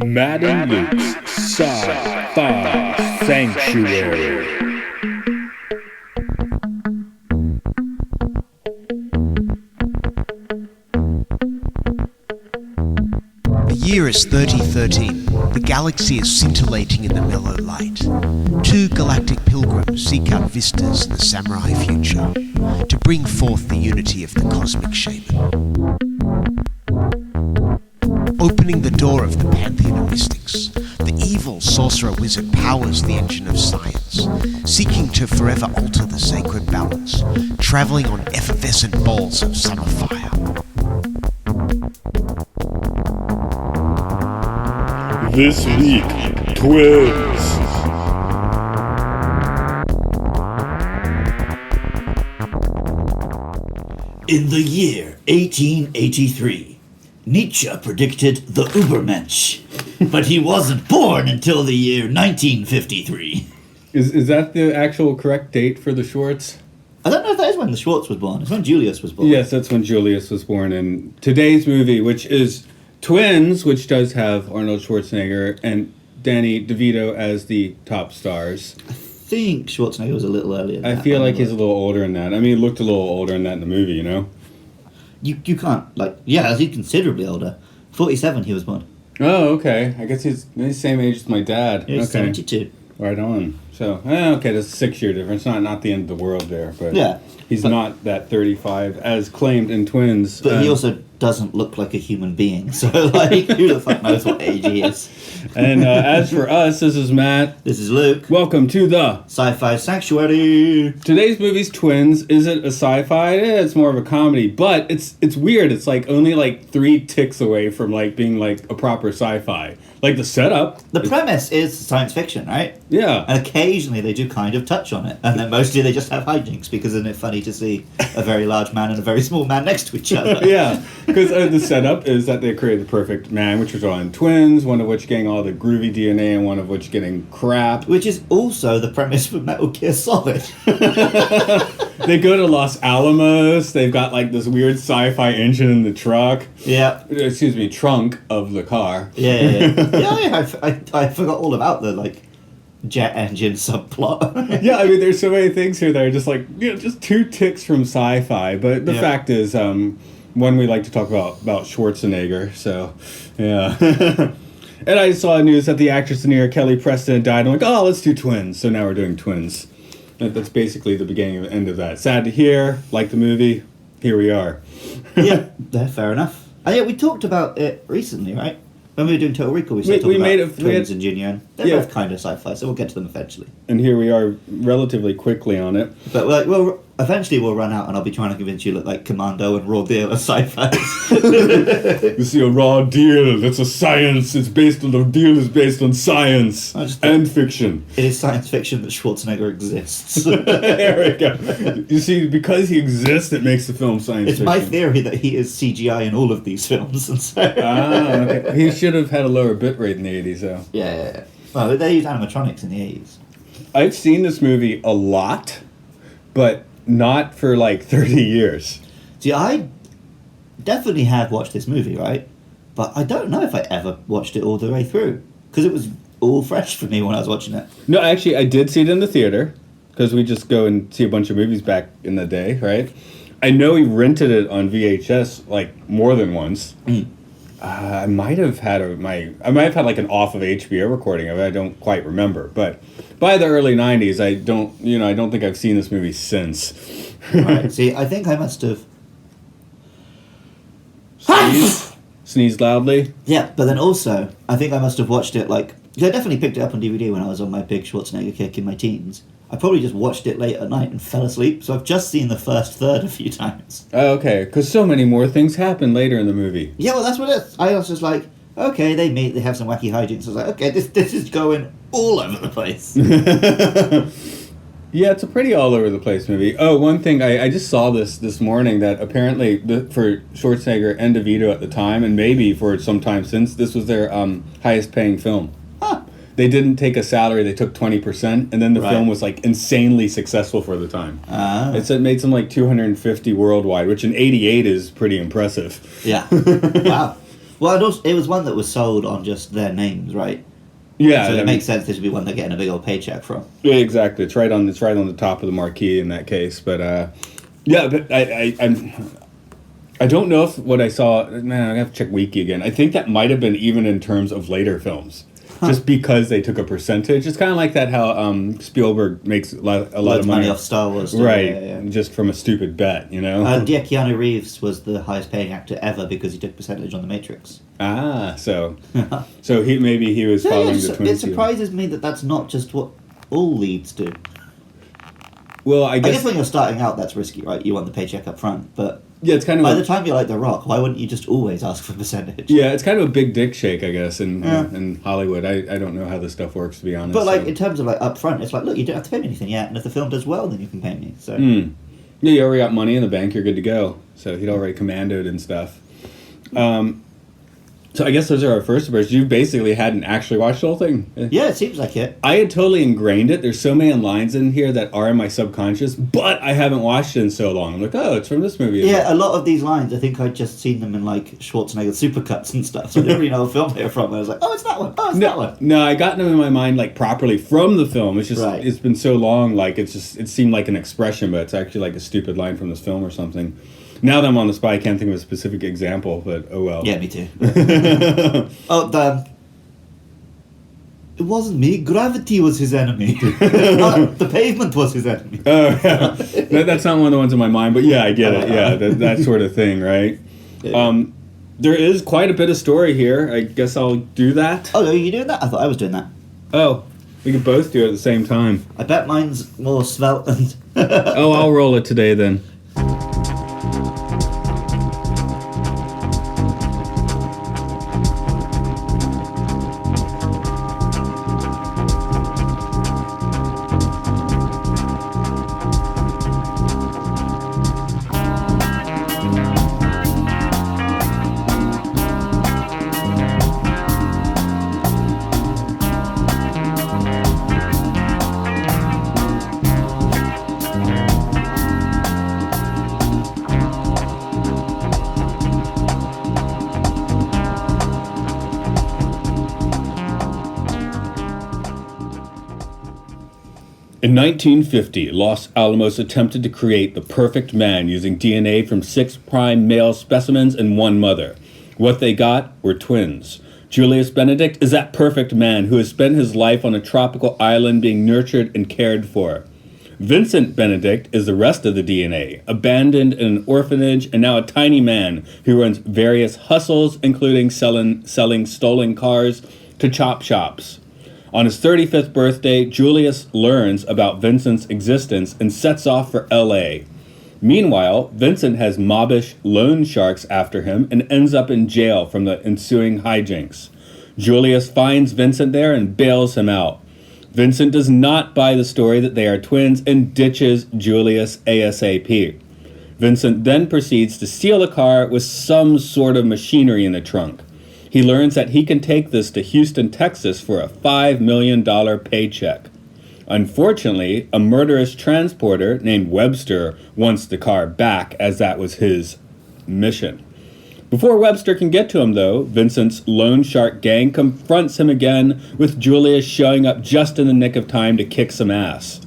Matt and Luke's Sci-Fi Sanctuary. The year is 3013. The galaxy is scintillating in the mellow light. Two galactic pilgrims seek out vistas in the samurai future to bring forth the unity of the cosmic shaman. Opening the door of the pantheon of mystics, the evil sorcerer wizard powers the engine of science, seeking to forever alter the sacred balance, travelling on effervescent balls of summer fire. This week, twins. In the year 1883, Nietzsche predicted the Übermensch, but he wasn't born until the year 1953. Is that the actual correct date for the Schwartz? I don't know if that is when the Schwartz was born. It's when Julius was born. Yes, that's when Julius was born. In today's movie, which is Twins, which does have Arnold Schwarzenegger and Danny DeVito as the top stars. I think Schwarzenegger was a little earlier than I that. feel like he's a little older than that. I mean, he looked a little older than that in the movie, you know? You can't, he's considerably older. 47 he was born. Oh, okay. I guess he's the same age as my dad. He's Okay. 72. Right on. So, okay, there's a 6-year difference. Not the end of the world there, but Yeah. he's not that 35 as claimed in Twins. But he also doesn't look like a human being, so, who the fuck knows what age he is. And as for us, this is Matt. This is Luke. Welcome to the Sci-Fi Sanctuary. Today's movie's Twins. Is it a sci-fi? Yeah, it's more of a comedy, but it's weird. It's like only like 3 ticks away from like being like a proper sci-fi. Like the setup. The premise is science fiction, right? Yeah. And occasionally they do kind of touch on it. And then mostly they just have hijinks, because isn't it funny to see a very large man and a very small man next to each other? Yeah, because the setup is that they created the perfect man, which was on twins, one of which getting all the groovy DNA and one of which getting crap. Which is also the premise for Metal Gear Solid. They go to Los Alamos. They've got like this weird sci-fi engine in the truck. Yeah. Excuse me, trunk of the car. Yeah. I forgot all about the, jet engine subplot. Yeah, I mean, there's so many things here that are just like, just 2 ticks from sci-fi. But the fact is, one, we like to talk about Schwarzenegger, so, yeah. And I saw news that the actress in here, Kelly Preston, died. I'm like, oh, let's do Twins. So now we're doing Twins. That's basically the beginning and end of that. Sad to hear, like the movie, here we are. Yeah, fair enough. We talked about it recently, right? When we were doing Total Recall, we talked about Twins and Junior. They're both kind of sci-fi, so we'll get to them eventually. And here we are, relatively quickly on it. But eventually we'll run out, and I'll be trying to convince you that Commando and Raw Deal are sci-fi. You see, a raw deal. That's a science. The deal is based on science and fiction. It is science fiction that Schwarzenegger exists. There we go. You see, because he exists, it makes the film science fiction. It's my theory that he is CGI in all of these films, and so. Okay. He should have had a lower bit rate in the 80s, though. Yeah. Well, they used animatronics in the 80s. I've seen this movie a lot, but not for 30 years. See, I definitely have watched this movie, right? But I don't know if I ever watched it all the way through, because it was all fresh for me when I was watching it. No, actually, I did see it in the theater, because we just go and see a bunch of movies back in the day, right? I know we rented it on VHS, more than once. Mm. I might have had an off of HBO recording of it. I don't quite remember, but by the early 90s, I don't think I've seen this movie since. Right. See, I think I must have Sneezed loudly. Yeah, but then also I think I must have watched it because I definitely picked it up on DVD when I was on my big Schwarzenegger kick in my teens. I probably just watched it late at night and fell asleep, so I've just seen the first third a few times. Oh, okay, because so many more things happen later in the movie. Yeah, well, that's what it is. I was just like, okay, they meet, they have some wacky hijinks. I was like, okay, this is going all over the place. Yeah, it's a pretty all over the place movie. Oh, one thing, I just saw this morning that apparently for Schwarzenegger and DeVito at the time, and maybe for some time since, this was their highest paying film. Huh. They didn't take a salary, they took 20%, and then the film was insanely successful for the time. It made some 250 worldwide, which in 88 is pretty impressive. Yeah. Wow. Well, it was one that was sold on just their names, right? Yeah, So it makes sense this would be one they're getting a big old paycheck from. Yeah, exactly. It's right on the top of the marquee in that case. But yeah, but I don't know if what I saw. Man, I have to check Wiki again. I think that might have been even in terms of later films. Just because they took a percentage. It's kind of like that how Spielberg makes a lot of money off Star Wars. Right, Yeah. just from a stupid bet, you know? Yeah, Keanu Reeves was the highest paying actor ever because he took percentage on The Matrix. So he was following the twins. It surprises me that that's not just what all leads do. Well, I guess when you're starting out, that's risky, right? You want the paycheck up front, but... Yeah, it's kind of... By the time you're like The Rock, why wouldn't you just always ask for percentage? Yeah, it's kind of a big dick shake, I guess, in Hollywood. I don't know how this stuff works, to be honest. But, in terms of, up front, it's like, look, you don't have to pay me anything yet, and if the film does well, then you can pay me, so... Yeah, you already got money in the bank, you're good to go. So he'd already commandoed and stuff. So I guess those are our first impressions. You basically hadn't actually watched the whole thing. Yeah, it seems like it. I had totally ingrained it. There's so many lines in here that are in my subconscious, but I haven't watched it in so long. I'm like, oh, it's from this movie. Yeah, a lot of these lines, I think I'd just seen them in, Schwarzenegger supercuts and stuff, so I didn't really know what film they were from. I was like, oh, it's that one. Oh, it's that one. No, I got them in my mind, properly from the film. It's just, It's been so long, it seemed like an expression, but it's actually a stupid line from this film or something. Now that I'm on the spot, I can't think of a specific example, but oh well. Yeah, me too. It wasn't me. Gravity was his enemy. The pavement was his enemy. Oh, yeah. That's not one of the ones in my mind, but yeah, I get it. Yeah, that sort of thing, right? Yeah. There is quite a bit of story here. I guess I'll do that. Oh, are you doing that? I thought I was doing that. Oh, we could both do it at the same time. I bet mine's more svelte and... Oh, I'll roll it today then. In 1950, Los Alamos attempted to create the perfect man using DNA from 6 prime male specimens and 1 mother. What they got were twins. Julius Benedict is that perfect man who has spent his life on a tropical island being nurtured and cared for. Vincent Benedict is the rest of the DNA, abandoned in an orphanage and now a tiny man who runs various hustles, including selling stolen cars to chop shops. On his 35th birthday, Julius learns about Vincent's existence and sets off for L.A. Meanwhile, Vincent has mobbish loan sharks after him and ends up in jail from the ensuing hijinks. Julius finds Vincent there and bails him out. Vincent does not buy the story that they are twins and ditches Julius ASAP. Vincent then proceeds to steal a car with some sort of machinery in the trunk. He learns that he can take this to Houston, Texas for a $5 million paycheck. Unfortunately, a murderous transporter named Webster wants the car back, as that was his mission. Before Webster can get to him, though, Vincent's loan shark gang confronts him again, with Julius showing up just in the nick of time to kick some ass.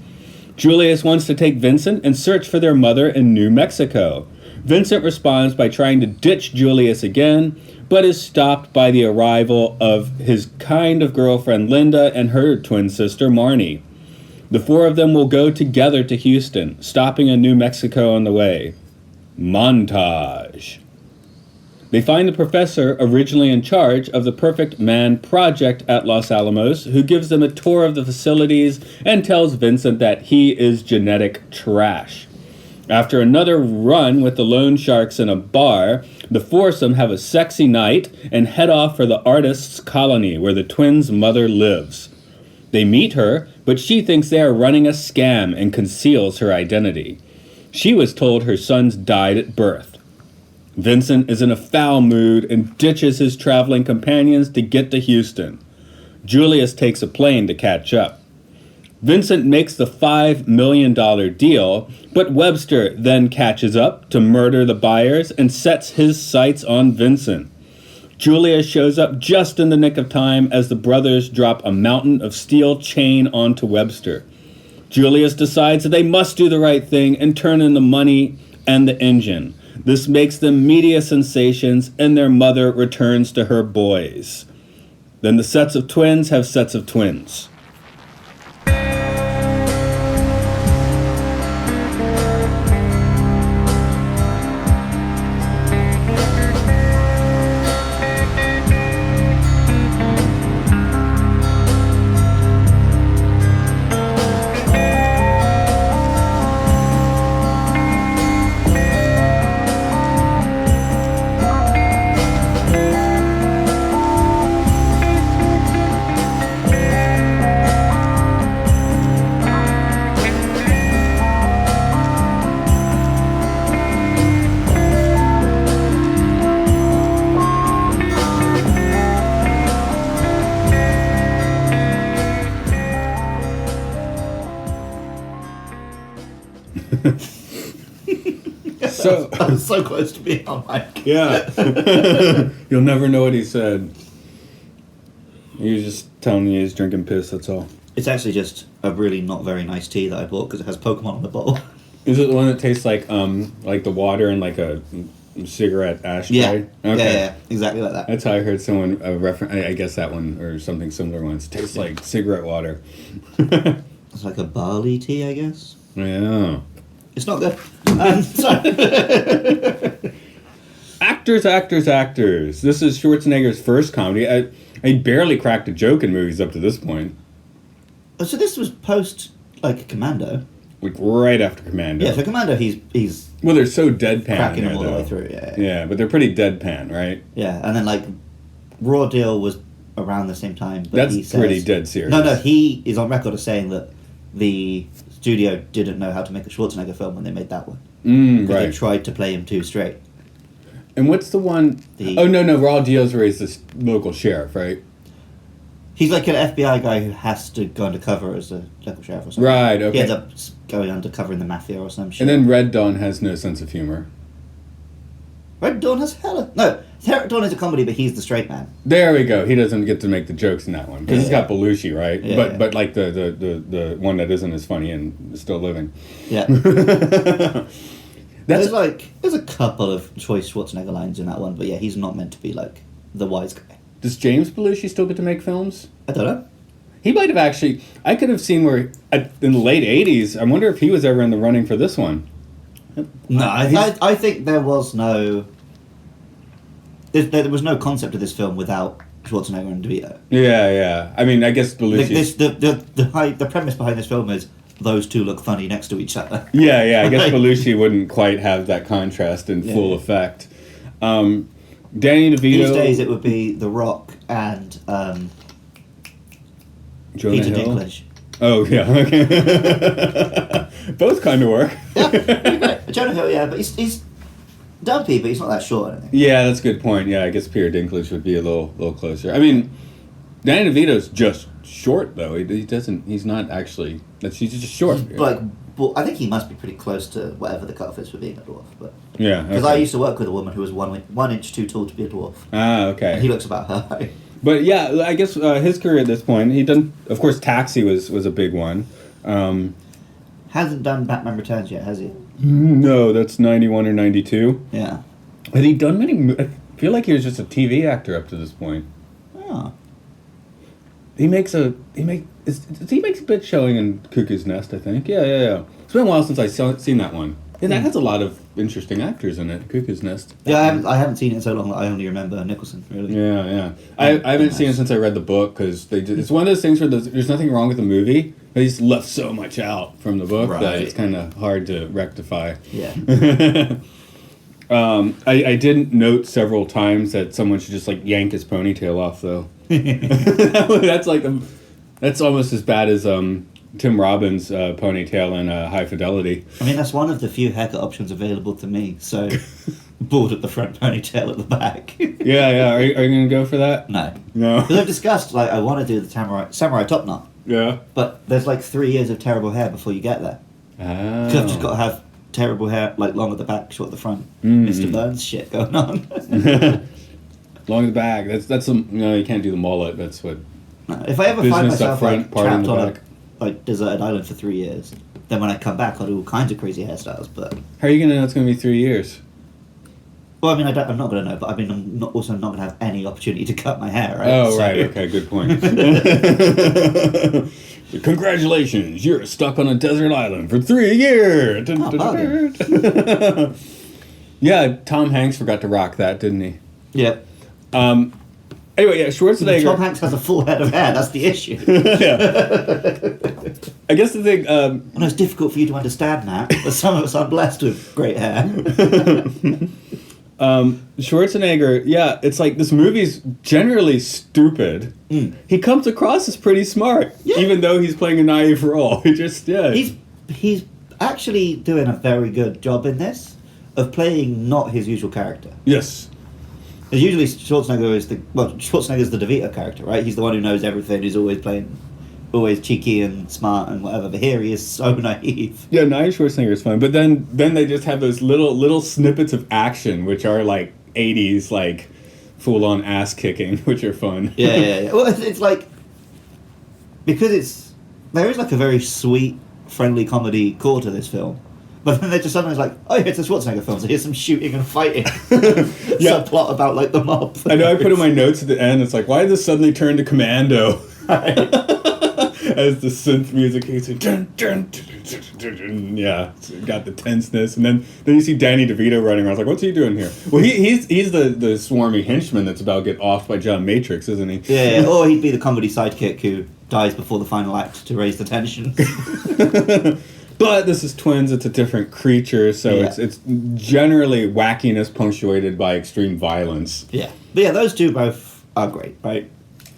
Julius wants to take Vincent and search for their mother in New Mexico. Vincent responds by trying to ditch Julius again, but is stopped by the arrival of his kind of girlfriend Linda and her twin sister Marnie. The 4 of them will go together to Houston, stopping in New Mexico on the way. Montage. They find the professor originally in charge of the Perfect Man project at Los Alamos, who gives them a tour of the facilities and tells Vincent that he is genetic trash. After another run with the loan sharks in a bar, the foursome have a sexy night and head off for the artist's colony where the twins' mother lives. They meet her, but she thinks they are running a scam and conceals her identity. She was told her sons died at birth. Vincent is in a foul mood and ditches his traveling companions to get to Houston. Julius takes a plane to catch up. Vincent makes the $5 million deal, but Webster then catches up to murder the buyers and sets his sights on Vincent. Julia shows up just in the nick of time as the brothers drop a mountain of steel chain onto Webster. Julius decides that they must do the right thing and turn in the money and the engine. This makes them media sensations, and their mother returns to her boys. Then the sets of twins have sets of twins. So I was so close to being on mic. Yeah. You'll never know what he said. He was just telling me he's drinking piss, that's all. It's actually just a really not very nice tea that I bought because it has Pokemon on the bottle. Is it the one that tastes like the water in like a cigarette ashtray? Yeah. Okay. Yeah, exactly like that. That's how I heard someone reference. I guess that one or something similar once. Tastes like cigarette water. It's like a barley tea, I guess. Yeah. It's not good. Actors. This is Schwarzenegger's first comedy. I barely cracked a joke in movies up to this point. So this was post, like, Commando. Like right after Commando. Yeah, so Commando, he's well, they're so deadpan cracking there, them all the though. way through, yeah. Yeah, but they're pretty deadpan, right? Yeah, and then, like, Raw Deal was around the same time. But That's he says, pretty dead serious. No, he is on record as saying that the studio didn't know how to make a Schwarzenegger film when they made that one. Right. They tried to play him too straight. And what's the one? Oh, no, Raw Deal's where he's this local sheriff, right? He's like an FBI guy who has to go undercover as a local sheriff or something. Right, okay. He ends up going undercover in the mafia or some shit. And then Red Dawn has no sense of humor. Red Dawn has hella... No, Red Dawn is a comedy, but he's the straight man. There we go. He doesn't get to make the jokes in that one. Because he's got Belushi, right? Yeah, but like the one that isn't as funny and is still living. Yeah. There's a couple of choice Schwarzenegger lines in that one, but yeah, he's not meant to be like the wise guy. Does James Belushi still get to make films? I don't know. He might have actually... I could have seen where... in the late 80s, I wonder if he was ever in the running for this one. No, I think there was no... There was no concept of this film without Schwarzenegger and DeVito. Yeah. I mean, I guess Belushi... The premise behind this film is those two look funny next to each other. Yeah, I guess Belushi wouldn't quite have that contrast in full effect. Danny DeVito... These days it would be The Rock and Jonah Peter Hill? Dinklage. Oh, yeah, okay. Both kind of work. Yeah, Jonah Hill, yeah, but he's dumpy, but he's not that short, I don't think. Yeah, that's a good point. Yeah, I guess Peter Dinklage would be a little closer. I mean, Danny DeVito's just short, though. He's not actually... He's just short. Well, I think he must be pretty close to whatever the cutoff is for being a dwarf. But yeah, because I used to work with a woman who was 1 inch too tall to be a dwarf. Ah, okay. And he looks about her height. But yeah, I guess his career at this point, he done. Of course, Taxi was a big one. Hasn't done Batman Returns yet, has he? No, that's 91 or 92. Yeah. Had he done many? I feel like he was just a TV actor up to this point. Oh. He makes a bit showing in Cuckoo's Nest, I think. Yeah. It's been a while since I've seen that one. Yeah, that has a lot of interesting actors in it. Cuckoo's Nest. Yeah, I haven't seen it in so long that I only remember Nicholson, really. Yeah. I haven't seen it since I read the book, because it's one of those things where there's nothing wrong with the movie, but he's left so much out from the book that it's kind of hard to rectify. Yeah. I did note several times that someone should just yank his ponytail off, though. That's almost as bad as Tim Robbins' ponytail in High Fidelity. I mean, that's one of the few haircut options available to me, so... Bald at the front, ponytail at the back. Yeah. Are you going to go for that? No. No. Because I've discussed, I want to do the samurai top knot. Yeah. But there's 3 years of terrible hair before you get there. Oh. Because I've just got to have terrible hair, long at the back, short at the front. Mr. Burns shit going on. Long in the back. That's no, you can't do the mullet. That's what. No, if I ever find Business up myself front, like party in trapped the on a back. like deserted island for 3 years, then when I come back, I'll do all kinds of crazy hairstyles. But How are you gonna know it's gonna be 3 years? well, I mean, I'm not going to know, but I mean, I'm also not going to have any opportunity to cut my hair, right? Oh, So- right. Okay, good point. Congratulations, you're stuck on a desert island for 3 years. bargain. Yeah, Tom Hanks forgot to rock that, didn't he? Yeah. Anyway, yeah, Schwarzenegger. Tom Hanks has a full head of hair. That's the issue. I guess the thing. I know it's difficult for you to understand that, but some of us are blessed with great hair. Schwarzenegger, yeah, it's like this movie's generally stupid. He comes across as pretty smart, Yeah. even though he's playing a naive role. He just, yeah. He's actually doing a very good job in this of playing not his usual character. Yes. Because usually Schwarzenegger's the DeVito character, right? He's the one who knows everything. He's always cheeky and smart and whatever. But here he is so naive. Yeah, naive Schwarzenegger is fun, but then they just have those little snippets of action, which are like 80s, like full-on ass-kicking, which are fun. Yeah. Well, it's like because there is like a very sweet, friendly comedy core to this film. But then they're just sometimes like, oh, yeah, it's a Schwarzenegger film, so here's some shooting and fighting. Yeah. Subplot about, like, the mob. I know I put in my notes at the end, it's like, why did this suddenly turn to Commando? As the synth music hits it. Dun, dun, dun, dun, dun, dun. Yeah, it's got the tenseness. And then you see Danny DeVito running around. I was like, what's he doing here? Well, he's the swarmy henchman that's about to get off by John Matrix, isn't he? Yeah, or he'd be the comedy sidekick who dies before the final act to raise the tension. But this is twins, it's a different creature, so Yeah. it's generally wackiness punctuated by extreme violence. Yeah. But yeah, those two both are great, right?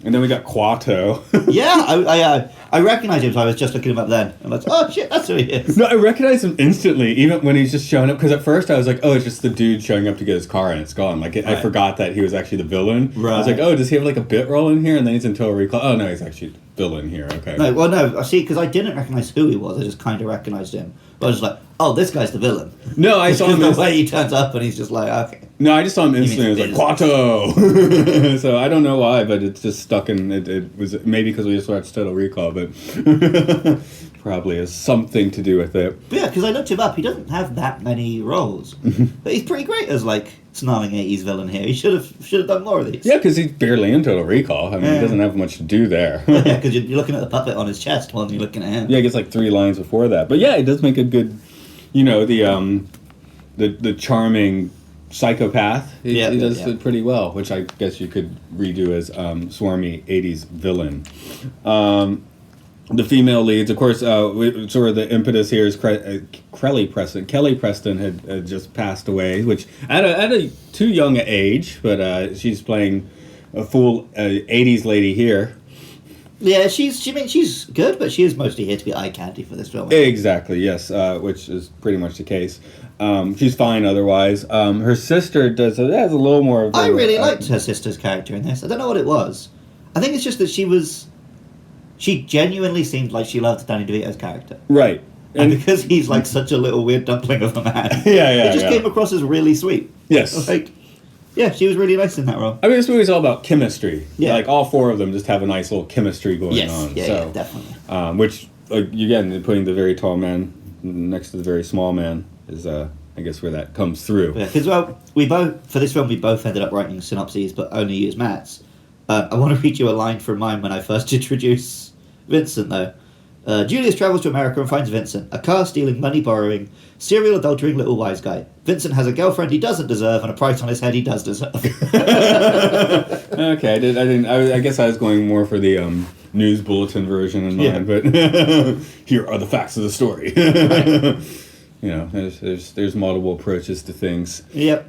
And then we got Quato. Yeah, I recognise him, so I was just looking him up then. I'm like, oh shit, that's who he is. No, I recognize him instantly, even when he's just showing up. Because at first I was like, oh, it's just the dude showing up to get his car and it's gone. Like, I Right. forgot that he was actually the villain. Right. I was like, oh, does he have like a bit role in here? And then he's in Total Recall. Oh, no, he's actually the villain here. Okay. No, well, no, I see, because I didn't recognise who he was, I just kind of recognised him. But I was just like, oh, this guy's the villain. No, I saw him. the way he turns up and he's just like, okay. No, I just saw him instantly. I was like, Quato! So I don't know why, but it's just stuck in. It was maybe because we just watched Total Recall, but probably has something to do with it. But yeah, because I looked him up, he doesn't have that many roles. But he's pretty great as, like, snarling 80s villain here. He should have done more of these. Yeah, because he's barely in Total Recall. I mean, he doesn't have much to do there. Yeah, because you're looking at the puppet on his chest while you're looking at him. Yeah, he gets like 3 lines before that. But yeah, it does make a good, the charming psychopath. He does it pretty well, which I guess you could redo as swarmy 80s villain. The female leads, of course, sort of the impetus here is Kelly Preston. Kelly Preston had just passed away, which at a too young an age, but she's playing a full 80s lady here. Yeah, she's good, but she is mostly here to be eye candy for this film. Exactly, yes, which is pretty much the case. She's fine otherwise. Her sister has a little more of I really liked her sister's character in this. I don't know what it was. I think it's just that she genuinely seemed like she loved Danny DeVito's character. Right. And because he's like such a little weird dumpling of a man, Yeah, it just came across as really sweet. Yes. Like, yeah, she was really nice in that role. I mean, this movie's all about chemistry. Yeah. Like, all 4 of them just have a nice little chemistry going on. Yeah, definitely. Which, again, putting the very tall man next to the very small man is, I guess, where that comes through. Yeah, because, for this film, we both ended up writing synopses, but only used Matt's. I want to read you a line from mine when I first introduce Vincent, though. Julius travels to America and finds Vincent, a car-stealing, money-borrowing, serial adultering little wise guy. Vincent has a girlfriend he doesn't deserve and a price on his head he does deserve. Okay, I guess I was going more for the news bulletin version in mind, but here are the facts of the story. There's multiple approaches to things. Yep.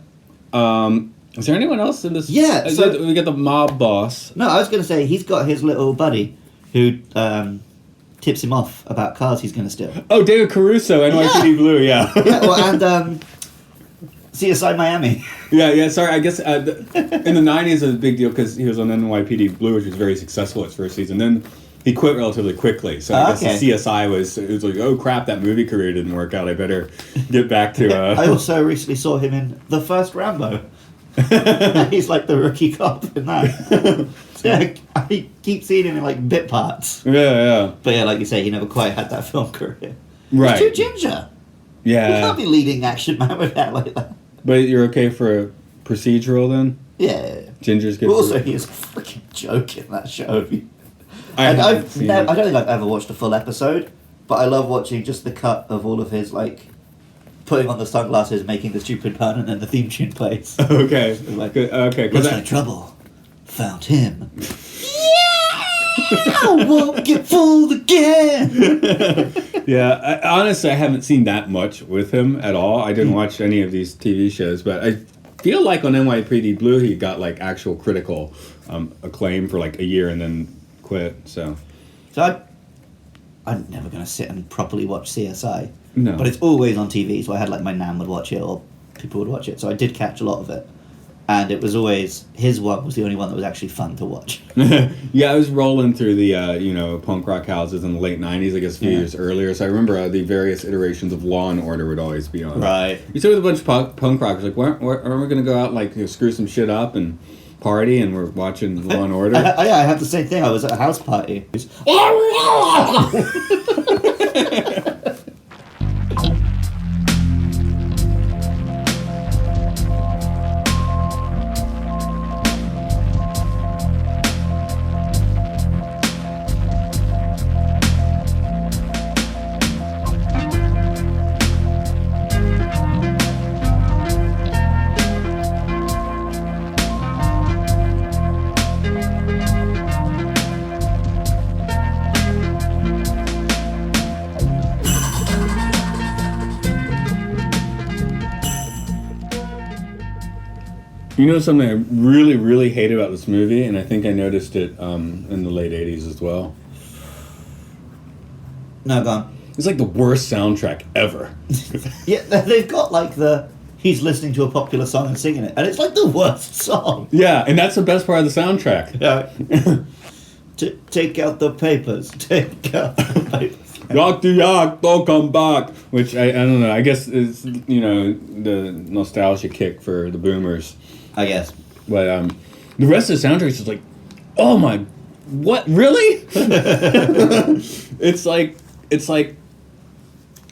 Is there anyone else in this? Yeah, so- we get the mob boss. No, I was going to say, he's got his little buddy who tips him off about cars he's going to steal. Oh, David Caruso, NYPD Blue, yeah. Yeah, well, and CSI Miami. Yeah, sorry, I guess in the 90s it was a big deal because he was on NYPD Blue, which was very successful its first season. Then he quit relatively quickly, so I guess the CSI was like, oh crap, that movie career didn't work out, I better get back to... I also recently saw him in the first Rambo. He's like the rookie cop in that. So, yeah, I keep seeing him in like bit parts. Yeah. But yeah, like you say, he never quite had that film career. Right. He's too ginger. Yeah. You can't be leading action man with hair like that. But you're okay for a procedural then? Yeah. Ginger's good. But also, he is a freaking joke in that show. I don't think I've ever watched a full episode, but I love watching just the cut of all of his, like, putting on the sunglasses, making the stupid pun, and then the theme tune plays. Okay. Like, Good. Okay. Looks like trouble. Found him. Yeah! I won't get fooled again! Yeah, honestly, I haven't seen that much with him at all. I didn't watch any of these TV shows, but I feel like on NYPD Blue he got like actual critical acclaim for like a year and then quit. So I'm never going to sit and properly watch CSI. No. But it's always on TV, so I had like my nan would watch it or people would watch it. So I did catch a lot of it. And it was always, his one was the only one that was actually fun to watch. Yeah, I was rolling through the, punk rock houses in the late 90s, I guess a few years earlier. So I remember the various iterations of Law and Order would always be on. Right. You sit with a bunch of punk rockers, like, aren't we going to go out and like screw some shit up and party and we're watching Law and Order? I had the same thing. I was at a house party. You know something I really, really hate about this movie, and I think I noticed it in the late 80s as well? No, go on. It's like the worst soundtrack ever. Yeah, they've got like he's listening to a popular song and singing it, and it's like the worst song. Yeah, and that's the best part of the soundtrack. Yeah. Take out the papers. Take out the papers. Yak to yak, don't come back. Which, I don't know, I guess is, the nostalgia kick for the boomers. I guess. But the rest of the soundtrack is just like, oh my, what, really? It's like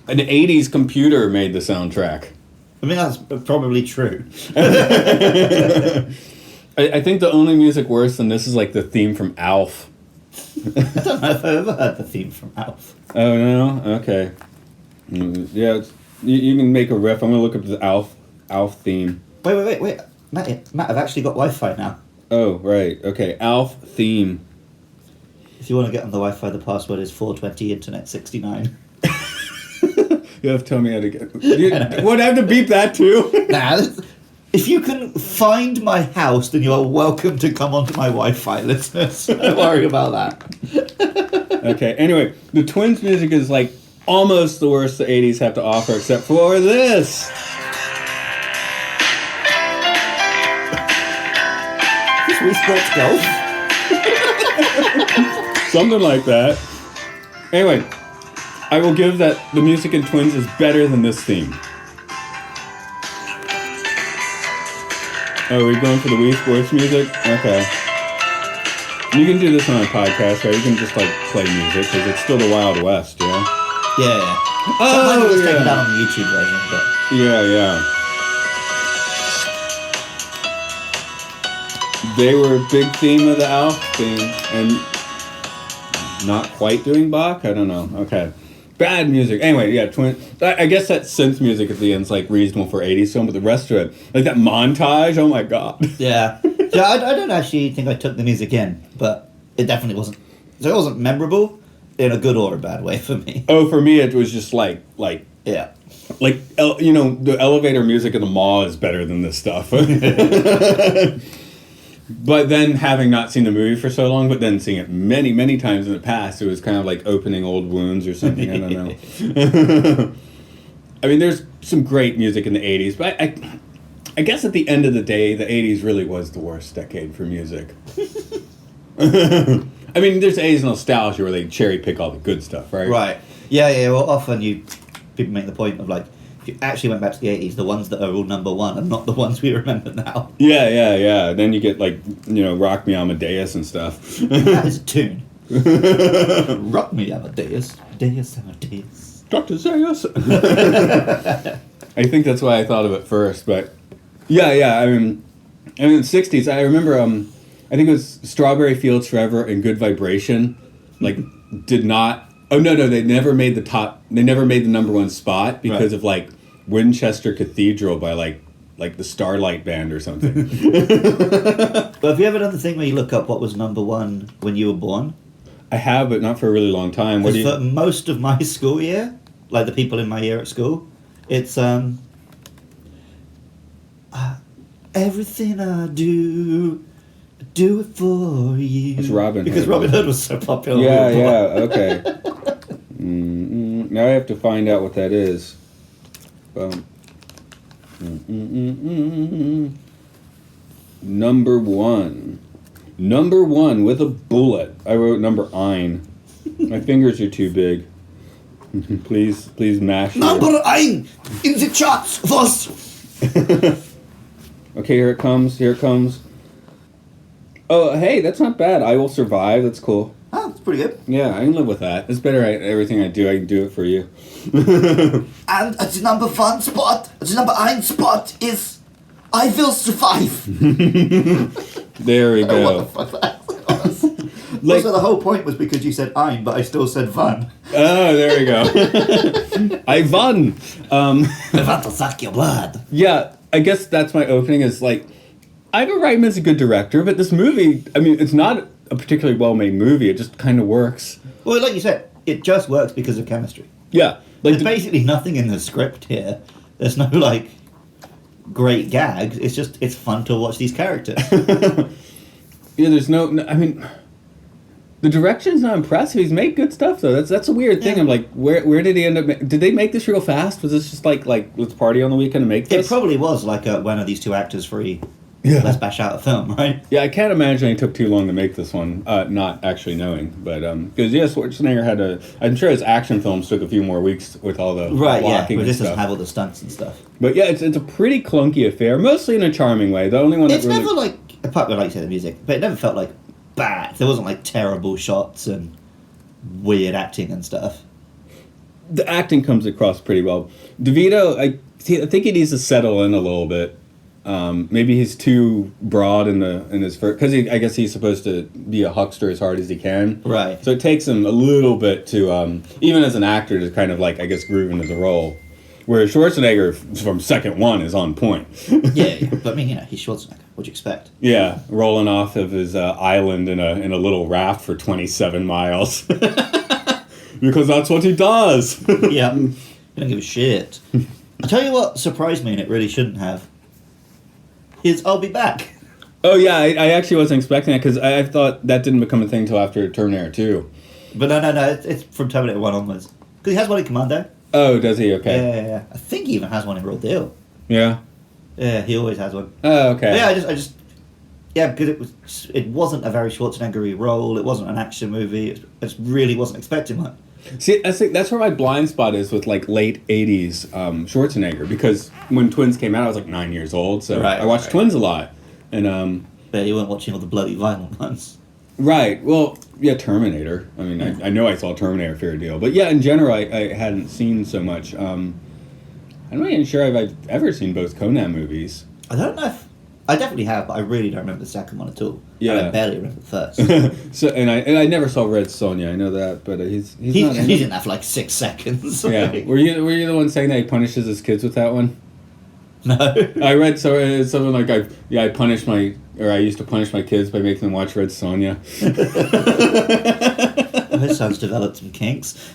an 80s computer made the soundtrack. I mean, that's probably true. I think the only music worse than this is like the theme from Alf. I don't know if I've ever heard the theme from Alf. Oh, no? Okay. Yeah, you can make a riff. I'm going to look up the Alf theme. Wait. Matt, I've actually got Wi-Fi now. Oh, right. Okay, Alf theme. If you want to get on the Wi-Fi, the password is 420 internet 69. You have to tell me how to get... Would I have to beep that too? Nah, if you can find my house, then you are welcome to come onto my Wi-Fi, listeners. Don't worry about that. Okay, anyway, the Twins music is like almost the worst the 80s have to offer, except for this. Is Wii Sports Golf? Something like that. Anyway, I will give that the music in Twins is better than this theme. Oh, we're going for the Wii Sports music? Okay. You can do this on a podcast, right? You can just, like, play music, because it's still the Wild West, yeah? Yeah. Oh, Sometimes it's taken yeah. down on the YouTube version, but... Yeah. They were a big theme of the Alf theme, and not quite doing Bach? I don't know. Okay. Bad music. Anyway, yeah, I guess that synth music at the end's like reasonable for 80s film, but the rest of it, like that montage, oh my god. Yeah. Yeah, I don't actually think I took the music in, but it definitely wasn't... So it wasn't memorable in a good or a bad way for me. Oh, for me it was just like... Yeah. Like, the elevator music in the mall is better than this stuff. But then, having not seen the movie for so long, but then seeing it many, many times in the past, it was kind of like opening old wounds or something. I don't know. I mean, there's some great music in the 80s, but I guess at the end of the day, the 80s really was the worst decade for music. I mean, there's 80s nostalgia where they cherry pick all the good stuff, right? Right. Yeah, well, often people make the point of, like, if you actually went back to the 80s, the ones that are all number one are not the ones we remember now. Yeah. Then you get like, Rock Me Amadeus and stuff. That is a tune. Rock Me Amadeus. Deus Amadeus. Dr. Zeus. I think that's why I thought of it first, but yeah. I mean, in the 60s, I remember, I think it was Strawberry Fields Forever and Good Vibration, like, did not. Oh no! They never made the top. They never made the number one spot because of like Winchester Cathedral by like the Starlight Band or something. But have you ever done the thing where you look up what was number one when you were born? I have, but not for a really long time. Because for most of my school year, like the people in my year at school, it's everything I do it for you. It's Robin Hood. Because Robin Hood was so popular. Yeah, okay. Now I have to find out what that is. Number one. Number one with a bullet. I wrote number ein. My fingers are too big. Please mash. Number ein in the charts was. Okay, here it comes. Oh, hey, that's not bad. I Will Survive. That's cool. Oh, that's pretty good. Yeah, I can live with that. It's better at everything I do. I can do it for you. And at the number one spot, at the number ein spot is I Will Survive. There we go. What the fuck that was. Also, the whole point was because you said ein, but I still said van. Oh, there we go. I won. I want to suck your blood. Yeah, I guess that's my opening is like, Ivan Reitman's a good director, but this movie, I mean, it's not a particularly well-made movie. It just kind of works. Well, like you said, it just works because of chemistry. Yeah. Like There's basically nothing in the script here. There's no, like, great gags. It's fun to watch these characters. Yeah, there's no, I mean, the direction's not impressive. He's made good stuff, though. That's a weird thing. I'm like, where did he end up? Did they make this real fast? Was this just like let's party on the weekend and make this? It probably was like one of these two actors free. Yeah. Let's bash out a film, right? Yeah, I can't imagine it took too long to make this one, not actually knowing. But, because, Schwarzenegger had I'm sure his action films took a few more weeks with all the blocking but and this stuff. doesn't have all the stunts and stuff. But yeah, it's a pretty clunky affair, mostly in a charming way. The only one It's that really... never like, apart from like you said, the music, but it never felt like bad. There wasn't like terrible shots and weird acting and stuff. The acting comes across pretty well. DeVito, I think he needs to settle in a little bit. Maybe he's too broad in his first, because I guess he's supposed to be a huckster as hard as he can. Right. So it takes him a little bit to, even as an actor, to kind of like, I guess, groove into the role. Whereas Schwarzenegger from second one is on point. Yeah. But I mean, he's Schwarzenegger. What'd you expect? Yeah, rolling off of his island in a little raft for 27 miles. Because that's what he does. Yeah. He don't give a shit. I'll tell you what surprised me, and it really shouldn't have, is I'll be back. Oh, yeah, I actually wasn't expecting that, because I thought that didn't become a thing until after Terminator 2. But no, it's from Terminator 1 onwards. Because he has one in Commando. Oh, does he? Okay. Yeah. I think he even has one in Real Deal. Yeah? Yeah, he always has one. Oh, okay. But yeah, I just because it wasn't a very Schwarzenegger-y role. It wasn't an action movie. I just really wasn't expecting one. See, I think that's where my blind spot is with like late 80s Schwarzenegger, because when Twins came out I was like 9 years old, so I watched Twins a lot. And but you weren't watching all the bloody violent ones. Right. Well, yeah, Terminator. I mean, I know I saw Terminator, fair deal. But yeah, in general, I hadn't seen so much. I'm not even sure if I've ever seen both Conan movies. I don't know if... I definitely have, but I really don't remember the second one at all. Yeah. And I barely remember the first. So and I never saw Red Sonja. I know that, but he's not in he's it. in that for like 6 seconds. Yeah. Were you the one saying that he punishes his kids with that one? No. I read something like I used to punish my kids by making them watch Red Sonja. His son's developed some kinks.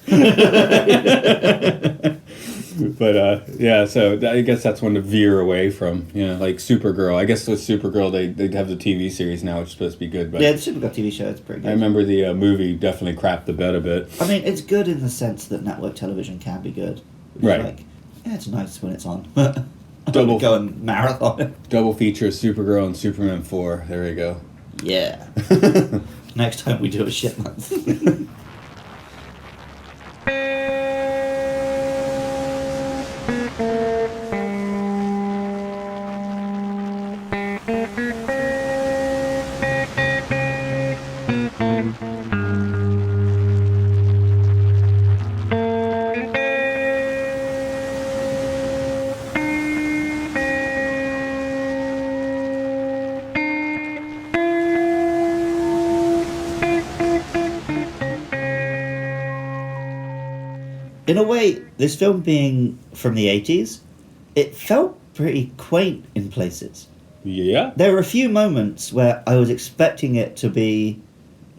But yeah, so I guess that's one to veer away from. Like Supergirl. I guess with Supergirl they have the TV series now, which is supposed to be good. But yeah, the Supergirl TV show is pretty good. I remember the movie definitely crapped the bed a bit. I mean, it's good in the sense that network television can be good. It's right. Like, yeah, it's nice when it's on. Double go and marathon it. Double feature Supergirl and Superman 4. There you go. Yeah. Next time we do a shit month. In a way, this film being from the 80s, it felt pretty quaint in places. Yeah. There were a few moments where I was expecting it to be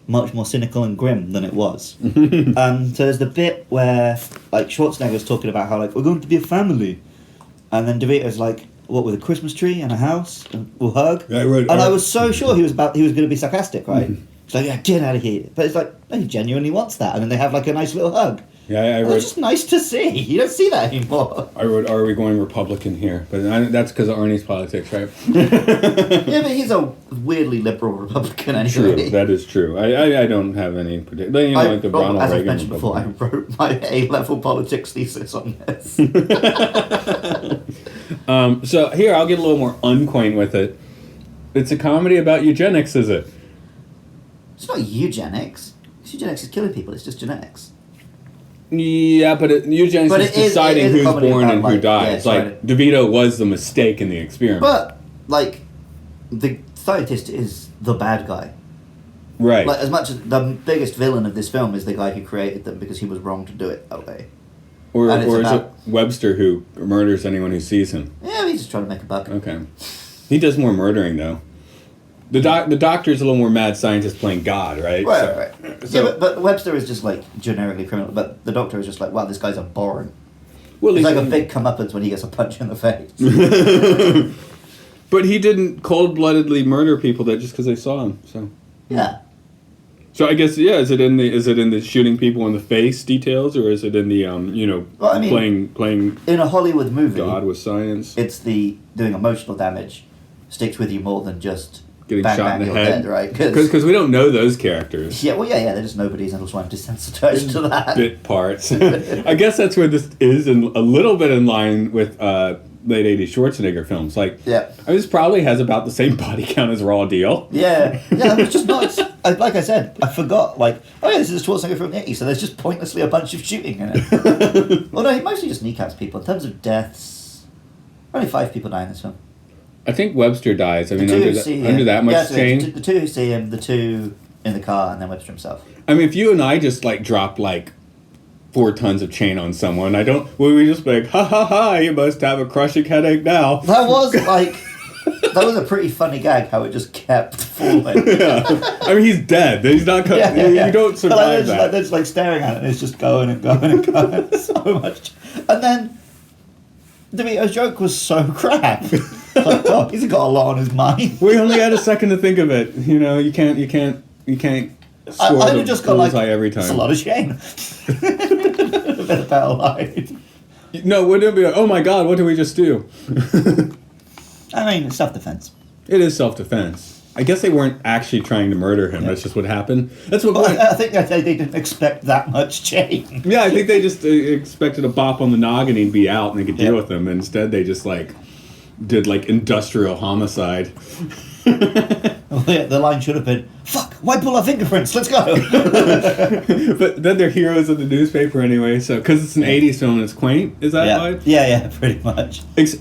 much more cynical and grim than it was. So there's the bit where, like, Schwarzenegger's talking about how, like, we're going to be a family. And then DeVito's like, what, with a Christmas tree and a house? And we'll hug? Yeah, right, and I was so sure he was going to be sarcastic, right? It's like, yeah, get out of here. But it's like, no, he genuinely wants that. And then they have, like, a nice little hug. Yeah, I It's just nice to see. You don't see that anymore. I wrote, are we going Republican here? But that's because of Arnie's politics, right? Yeah, but he's a weirdly liberal Republican anyway. True, that is true. I don't have any particular... You know, like the Ronald as Reagan I've mentioned before, I Republican. wrote my A-level politics thesis on this. So here, I'll get a little more unquaint with it. It's a comedy about eugenics, is it? It's not eugenics. Eugenics is killing people. It's just genetics. Yeah, but eugenics But is it is- deciding it is a who's comedy born about, and who like, dies. yeah, Like, right. DeVito was the mistake in the experiment. But, like, the scientist is the bad guy. right. Like, as much as the biggest villain of this film is the guy who created them because he was wrong to do it that way. or and it's is it about- Webster who murders anyone who sees him? Yeah, he's just trying to make a buck. Okay. He does more murdering, though. The doctor's a little more mad scientist playing God, right? Right. So, Yeah, but Webster is just, like, generically criminal. But the doctor is just like, wow, this guy's abhorrent. well, It's he's like a big comeuppance when he gets a punch in the face. But he didn't cold-bloodedly murder people that just because they saw him. Yeah. So I guess is it in the shooting people in the face details, or is it in the Well, I mean, playing in a Hollywood movie, God with science, it's the doing emotional damage sticks with you more than just getting bang, shot bang, in the you're head, dead, right? Because we don't know those characters. Yeah, they're just nobodies, and also I'm desensitized to that. Bit parts. I guess that's where this is a little bit in line with late '80s Schwarzenegger films. Like, Yeah. I mean, this probably has about the same body count as Raw Deal. Yeah, it was just nuts. Like I said, I forgot, like, oh yeah, this is a Schwarzenegger from the 80s, so there's just pointlessly a bunch of shooting in it. Well, no, he mostly just kneecaps people. In terms of deaths, only 5 people die in this film. I think Webster dies. I mean, The two under, who see under him- that much yeah, so change. the 2 who see him, the 2 in the car, and then Webster himself. I mean, if you and I just like dropped like 4 tons of chain on someone, would we just be like, ha ha ha, you must have a crushing headache now? That was like, that was a pretty funny gag how it just kept falling. Yeah. I mean, he's dead. He's not coming. Yeah. You don't But, survive that. they're just like staring at it, and it's just going and going and going. So much. And then DeVito's joke was so crap. Like, oh, he's got a lot on his mind. We only had a second to think of it. You know, you can't score I'd the have just got like, bullseye every time. it's a lot of shame. A bit of better line. No, wouldn't it be like, oh my god, what did we just do? I mean, it's self-defense. It is self-defense. I guess they weren't actually trying to murder him. Yeah. That's just what happened. That's what. But I think that they didn't expect that much change. Yeah, I think they just expected a bop on the noggin and he'd be out and they could deal Yeah. with him. Instead, they just like did like industrial homicide. Well, yeah, the line should have been, fuck, why pull our fingerprints? Let's go. But then they're heroes of the newspaper anyway. So because it's an '80s film and it's quaint, is that why? Yeah, pretty much. It's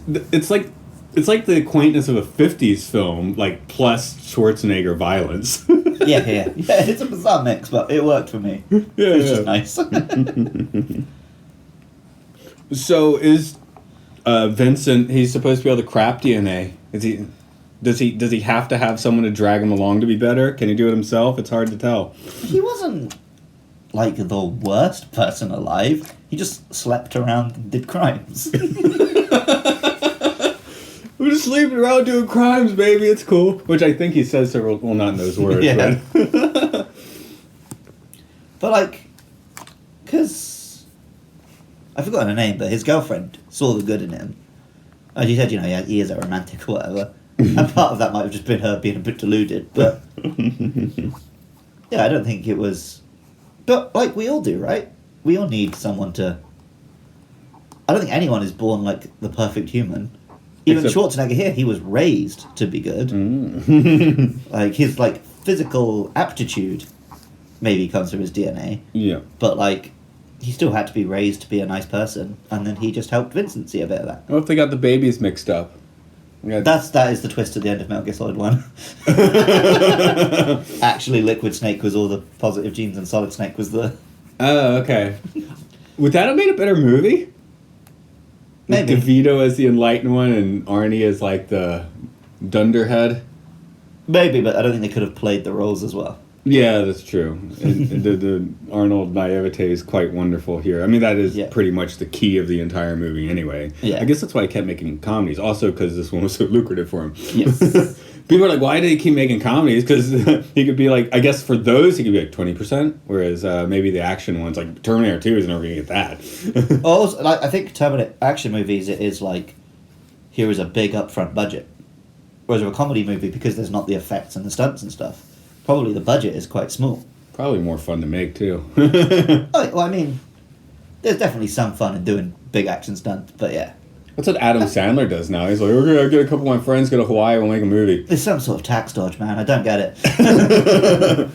like the quaintness of a '50s film, like plus Schwarzenegger violence. Yeah, it's a bizarre mix, but it worked for me. Yeah, It's yeah. just nice. So is Vincent? He's supposed to be able to crap DNA. Is he? Does he have to have someone to drag him along to be better? Can he do it himself? It's hard to tell. He wasn't like the worst person alive. He just slept around and did crimes. We're just sleeping around doing crimes, baby. It's cool. Which I think he says several. Well, not in those words. Yeah. But But like, because I forgot her name, but his girlfriend saw the good in him. As you said, you know, he is a romantic or whatever. And part of that might have just been her being a bit deluded, but yeah, I don't think it was. But like we all do, right? We all need someone to. I don't think anyone is born like the perfect human. Even Except- Schwarzenegger here, he was raised to be good. Like his like physical aptitude maybe comes from his DNA. Yeah. But, like, he still had to be raised to be a nice person, and then he just helped Vincent see a bit of that. What if they got the babies mixed up? That is the twist at the end of Metal Gear Solid 1. Actually, Liquid Snake was all the positive genes, and Solid Snake was the... Oh, okay. Would that have made a better movie? Maybe. Like DeVito as the enlightened one and Arnie as, like, the dunderhead? Maybe, but I don't think they could have played the roles as well. Yeah, that's true. And the Arnold naivete is quite wonderful here. I mean, that is pretty much the key of the entire movie anyway. Yeah. I guess that's why he kept making comedies. Also because this one was so lucrative for him. Yes. People are like, why did he keep making comedies? Because he could be like, I guess for those, he could be like 20%. Whereas maybe the action ones, like Terminator 2 is never going to get that. Also, like, I think Terminator action movies, it is like, here is a big upfront budget. Whereas with a comedy movie, because there's not the effects and the stunts and stuff, probably the budget is quite small. Probably more fun to make, too. Oh, well, I mean, there's definitely some fun in doing big action stunts, but yeah. That's what Adam Sandler does now. He's like, okay, I'll get a couple of my friends, go to Hawaii, we'll make a movie. There's some sort of tax dodge, man. I don't get it.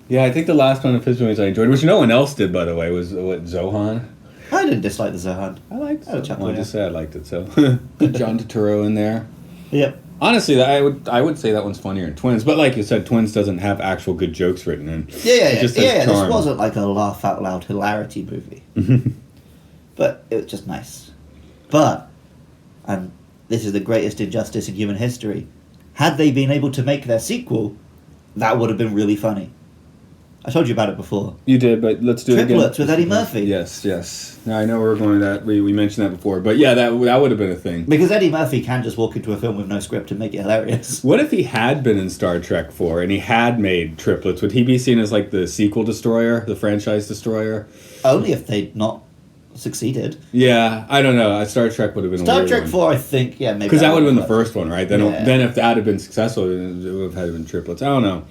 Yeah, I think the last one of his movies I enjoyed, which no one else did, by the way, was Zohan. I didn't dislike the Zohan. I liked I it. chuckle, Well, I yeah. just said I liked it, so. Good John Turturro in there. Yep. Honestly, I would say that one's funnier than Twins, but like you said, Twins doesn't have actual good jokes written in. Yeah. It just has This charm. wasn't like a laugh out loud hilarity movie. But it was just nice. But, and this is the greatest injustice in human history, had they been able to make their sequel, that would have been really funny. I told you about it before. You did, but let's do it again. Triplets with Eddie Murphy. Yes. Now, I know we're going to that. We mentioned that before, but yeah, that would have been a thing. Because Eddie Murphy can just walk into a film with no script and make it hilarious. What if he had been in Star Trek 4 and he had made triplets? Would he be seen as like the sequel destroyer, the franchise destroyer? Only if they'd not succeeded. Yeah, I don't know. Star Trek would have been a Star weird Trek one. 4, I think, yeah, maybe. Because that would have been the first one, right? Then, Yeah. then if that had been successful, it would have had been triplets. I don't know.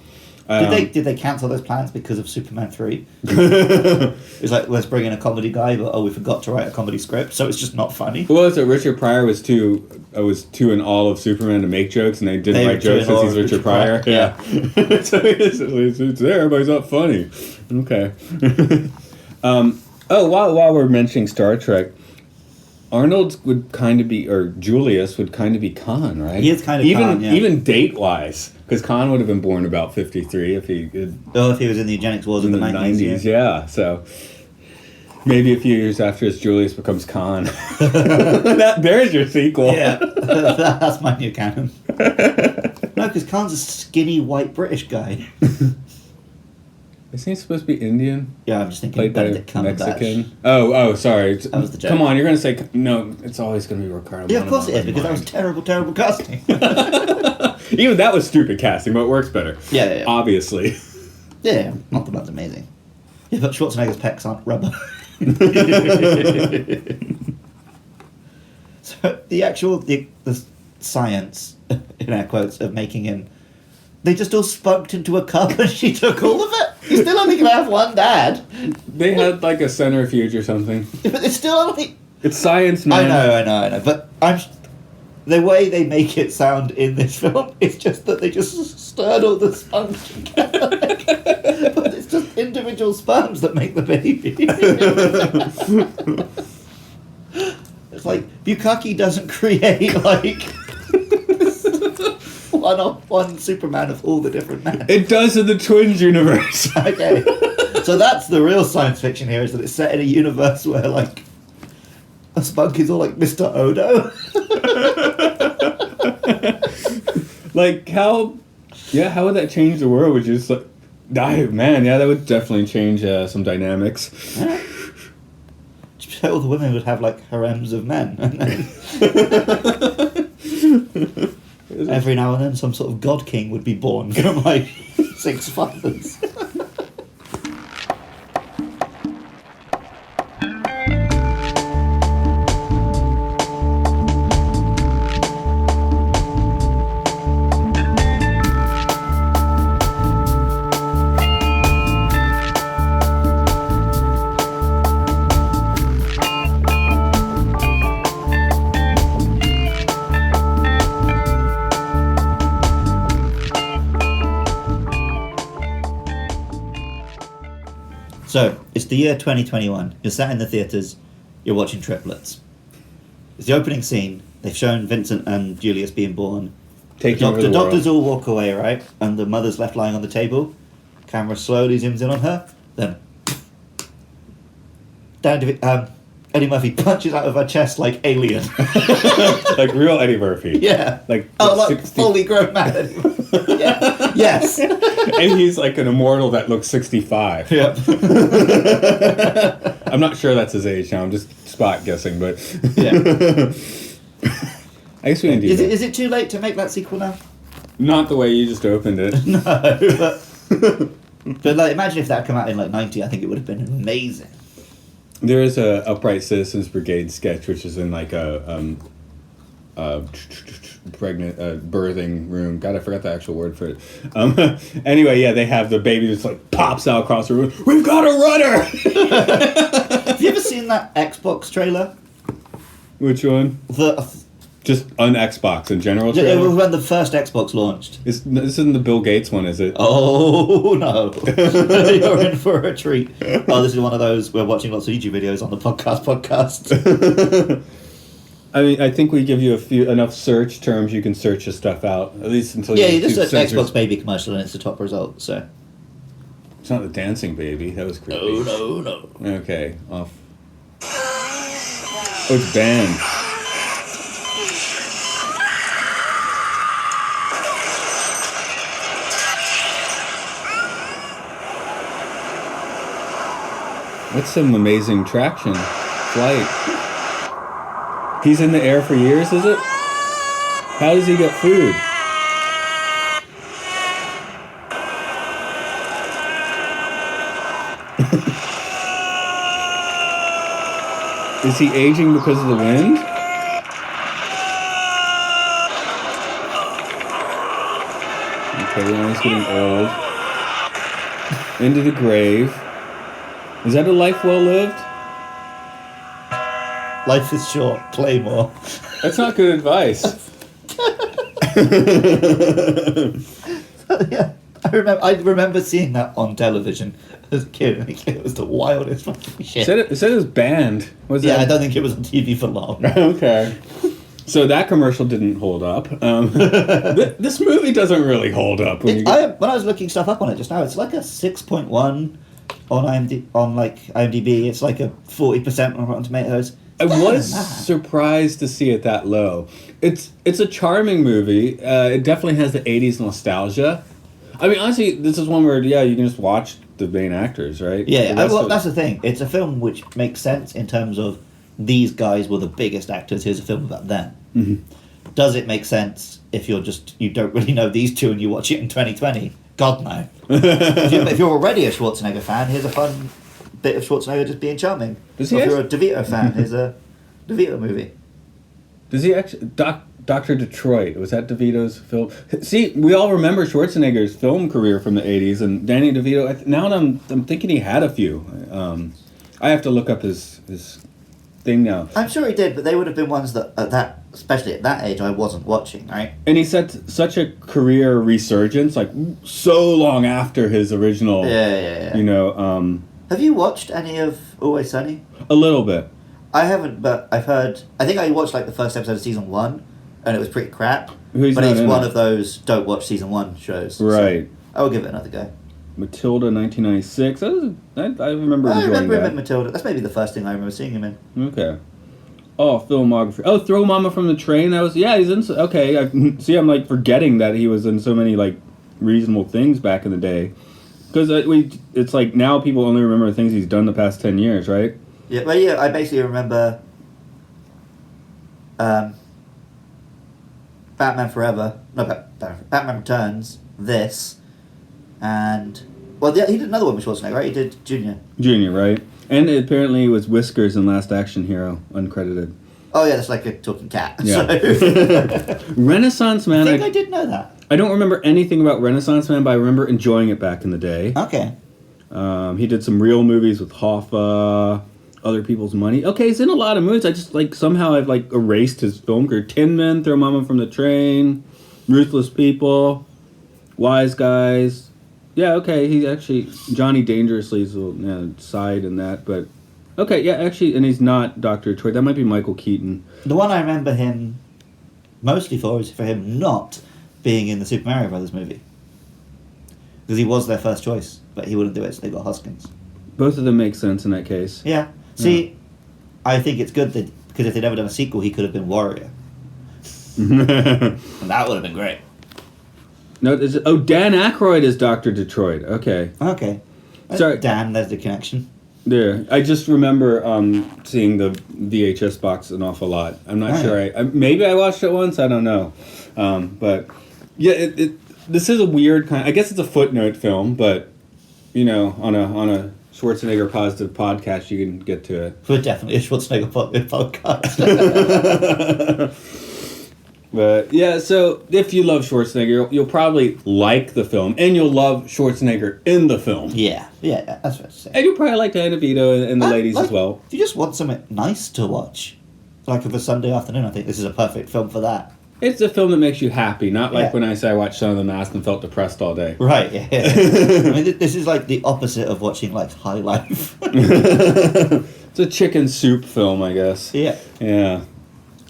Did they cancel those plans because of Superman 3? It's like, let's bring in a comedy guy, but we forgot to write a comedy script, so it's just not funny. Well, so Richard Pryor was too in all of Superman to make jokes, and they didn't They write were too jokes in awe since he's of Richard Pryor. Yeah. So it's there, but it's not funny. Okay. While we're mentioning Star Trek, Arnold would kind of be, or Julius would kind of be Khan, right? He is kind of Khan, yeah. Even date-wise, because Khan would have been born about 53 if he If he was in the eugenics wars in of the the 90s. yeah. So maybe a few years after his Julius becomes Khan. There's your sequel. Yeah, that's my new canon. No, because Khan's a skinny white British guy. Isn't he supposed to be Indian? Yeah, I'm just thinking Played by Benedict Cumberbatch. Mexican. Oh, sorry. That was the joke. Come on, you're gonna say no. It's always gonna be Ricardo. Yeah, of course it is, Montalban. because that was terrible, terrible casting. Even that was stupid casting, but it works better. Yeah. Obviously. Yeah, not that that's amazing. Yeah, but Schwarzenegger's pecs aren't rubber. So the science, in air quotes, of making him, they just all spunked into a cup and she took all of it. You're still only going to have one dad. They had like a centrifuge or something. But it's still only... It's science, man. I know. But the way they make it sound in this film is just that they just stirred all the sponge together. But it's just individual sperms that make the baby. It's like, Bukkake doesn't create, like, one Superman of all the different men. It does in the Twins universe. Okay. So that's the real science fiction here, is that it's set in a universe where, like, a spunk is all like Mr. Odo. Like, how would that change the world? Would you just like, that would definitely change some dynamics. All the women would have, like, harems of men. And then every now and then some sort of god king would be born from, like, 6 fathers. So, it's the year 2021. You're sat in the theatres, you're watching Triplets. It's the opening scene. They've shown Vincent and Julius being born. The doctors all walk away, right? And the mother's left lying on the table. Camera slowly zooms in on her. Then, Eddie Murphy punches out of her chest like Alien. Like real Eddie Murphy. Yeah. Like fully grown man. Yeah. Yes. And he's like an immortal that looks 65. Yep. I'm not sure that's his age now. I'm just spot guessing, but Yeah. I guess we didn't do that. Is it too late to make that sequel now? Not the way you just opened it. No. But like, imagine if that had come out in like 90. I think it would have been amazing. There is a Upright Citizens Brigade sketch, which is in like a pregnant birthing room. God, I forgot the actual word for it. Anyway, yeah, they have the baby just like pops out across the room. We've got a runner. Have you ever seen that Xbox trailer? Which one? Just on Xbox in general. It was when the first Xbox launched. This isn't the Bill Gates one, is it? Oh no! You're in for a treat. Oh, this is one of those we're watching lots of YouTube videos on the podcast. I mean, I think we give you enough search terms you can search your stuff out, at least until you just search Xbox baby commercial and it's the top result. So it's not the dancing baby. That was creepy. No. Okay, off. Oh, it's banned. That's some amazing traction. Flight. He's in the air for years, is it? How does he get food? Is he aging because of the wind? Okay, now he's getting old. Into the grave. Is that a life well lived? Life is short. Play more. That's not good advice. Yeah, I remember seeing that on television as a kid. I think it was the wildest fucking shit. It said it was banned. I don't think it was on TV for long. Okay. So that commercial didn't hold up. This movie doesn't really hold up. When I was looking stuff up on it just now, it's like a 6.1 on IMDb. It's like a 40% on Rotten Tomatoes. I was surprised to see it that low. It's a charming movie. It definitely has the 80s nostalgia. I mean, honestly, this is one where, you can just watch the main actors, right? Yeah, that's the thing. It's a film which makes sense in terms of these guys were the biggest actors. Here's a film about them. Mm-hmm. Does it make sense if you don't really know these two and you watch it in 2020? God, no. If you're already a Schwarzenegger fan, here's a fun bit of Schwarzenegger just being charming. If you're a DeVito fan, here's a DeVito movie. Does he actually... Dr. Detroit, was that DeVito's film? See, we all remember Schwarzenegger's film career from the 80s, and Danny DeVito, now I'm thinking he had a few. I have to look up his thing now. I'm sure he did, but they would have been ones that especially at that age, I wasn't watching, right? And he set such a career resurgence, like so long after his original. Yeah. You know. Have you watched any of Always Sunny? A little bit. I haven't, but I've heard. I think I watched like the first episode of season 1, and it was pretty crap. But it's one of those don't watch season 1 shows. Right. So I will give it another go. Matilda, 1996. I remember enjoying that. him in Matilda. That's maybe the first thing I remember seeing him in. Okay. Oh, filmography. Oh, Throw Mama from the Train. He's in. Okay, I'm like forgetting that he was in so many like reasonable things back in the day. Because it's like now people only remember things he's done the past 10 years, right? Yeah, well, yeah, I basically remember Batman Forever. No, Batman Returns, this, and... Well, he did another one with Schwarzenegger, right? He did Junior. Junior, right? And apparently it was Whiskers in Last Action Hero, uncredited. Oh, yeah, that's like a talking cat. Yeah. So. Renaissance Man. I did know that. I don't remember anything about Renaissance Man, but I remember enjoying it back in the day. Okay. He did some real movies with Hoffa, Other People's Money. Okay, he's in a lot of movies. I just, somehow I've, erased his film career. Tin Men, Throw Mama from the Train, Ruthless People, Wise Guys. Yeah, okay, he actually... Johnny Dangerously's a little side in that, but... Okay, yeah, actually, and he's not Dr. Detroit. That might be Michael Keaton. The one I remember him mostly for is for him not being in the Super Mario Brothers movie. Because he was their first choice, but he wouldn't do it, so they got Hoskins. Both of them make sense in that case. Yeah. See, I think it's good that, because if they'd ever done a sequel, he could have been Warrior. And that would have been great. No, Dan Aykroyd is Dr. Detroit. Okay. Okay. Sorry. Dan, there's the connection. There. I just remember seeing the VHS box an awful lot. I'm not sure. Maybe I watched it once. I don't know. But yeah, this is a weird kind. I guess it's a footnote film, but on a Schwarzenegger positive podcast, you can get to it. We're definitely a Schwarzenegger podcast. But yeah, so if you love Schwarzenegger, you'll probably like the film, and you'll love Schwarzenegger in the film. Yeah, that's what I say. And you'll probably like Danny DeVito and the ladies as well. If you just want something nice to watch, like of a Sunday afternoon, I think this is a perfect film for that. It's a film that makes you happy, not like when I say I watched Son of the Mask and felt depressed all day. Right, yeah. I mean, this is like the opposite of watching like High Life. It's a chicken soup film, I guess. Yeah. Yeah.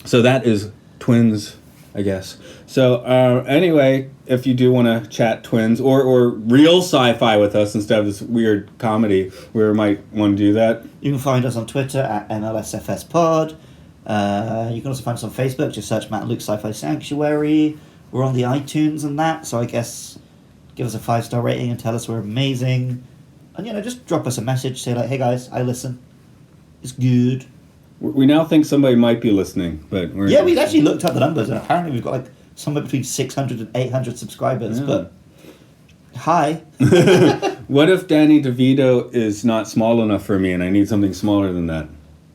So that is Twins, I guess. So anyway, if you do want to chat Twins or real sci-fi with us instead of this weird comedy, we might want to do that. You can find us on Twitter at MLSFS You can also find us on Facebook. Just search Matt and Luke Sci-Fi Sanctuary. We're on the iTunes and that, so I guess give us a 5-star rating and tell us we're amazing. And just drop us a message. Say like, hey guys, I listen. It's good. We now think somebody might be listening, but we've actually looked up the numbers, and apparently we've got like somewhere between 600 and 800 subscribers. Yeah. But hi. What if Danny DeVito is not small enough for me, and I need something smaller than that?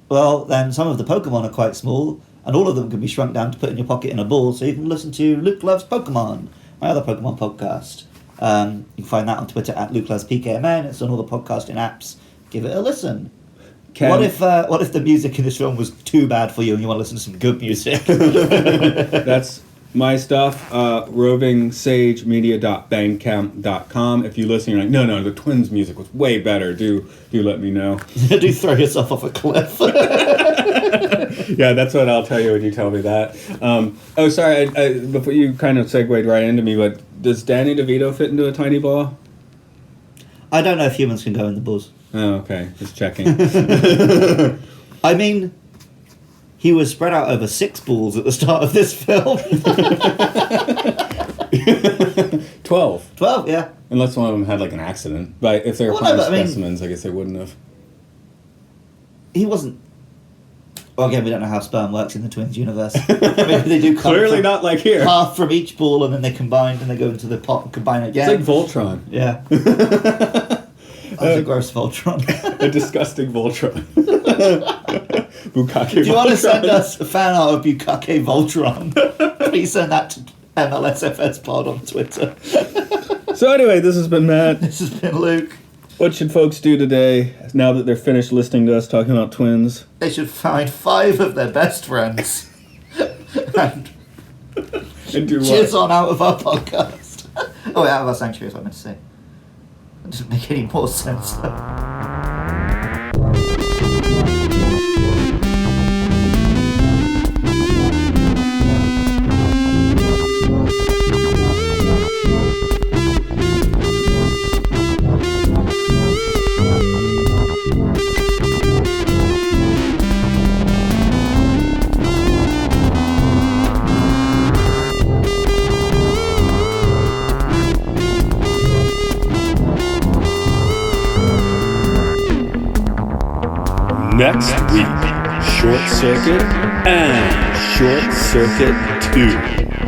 Well, then some of the Pokemon are quite small, and all of them can be shrunk down to put in your pocket in a ball, so you can listen to Luke Loves Pokemon, my other Pokemon podcast. You can find that on Twitter at Luke Loves PKMN. It's on all the podcasting apps. Give it a listen. What if the music in this film was too bad for you and you want to listen to some good music? That's my stuff. rovingsagemedia.bandcamp.com. If you listen, you're like, no, the Twins music was way better. Do let me know. Do throw yourself off a cliff. Yeah, that's what I'll tell you when you tell me that. Sorry, I before you kind of segued right into me, but does Danny DeVito fit into a tiny ball? I don't know if humans can go in the balls. Oh, okay. Just checking. I mean, he was spread out over 6 balls at the start of this film. 12. 12, yeah. Unless one of them had like an accident. But if they were prime specimens, I guess they wouldn't have. He wasn't. Well, again, we don't know how sperm works in the Twins universe. Maybe they do clearly not like here. Half from each ball, and then they combine, and they go into the pot and combine again. It's like Voltron. Yeah. That's a gross Voltron. A disgusting Voltron. Bukake. Do you want to send us a fan art of Bukake Voltron? Please send that to MLSFS Pod on Twitter. So anyway, this has been Matt. This has been Luke. What should folks do today, now that they're finished listening to us talking about Twins? They should find 5 of their best friends and do cheers on out of our podcast. Oh, out of our sanctuary is what I meant to say. That doesn't make any more sense, though. Next week, Short Circuit and Short Circuit 2.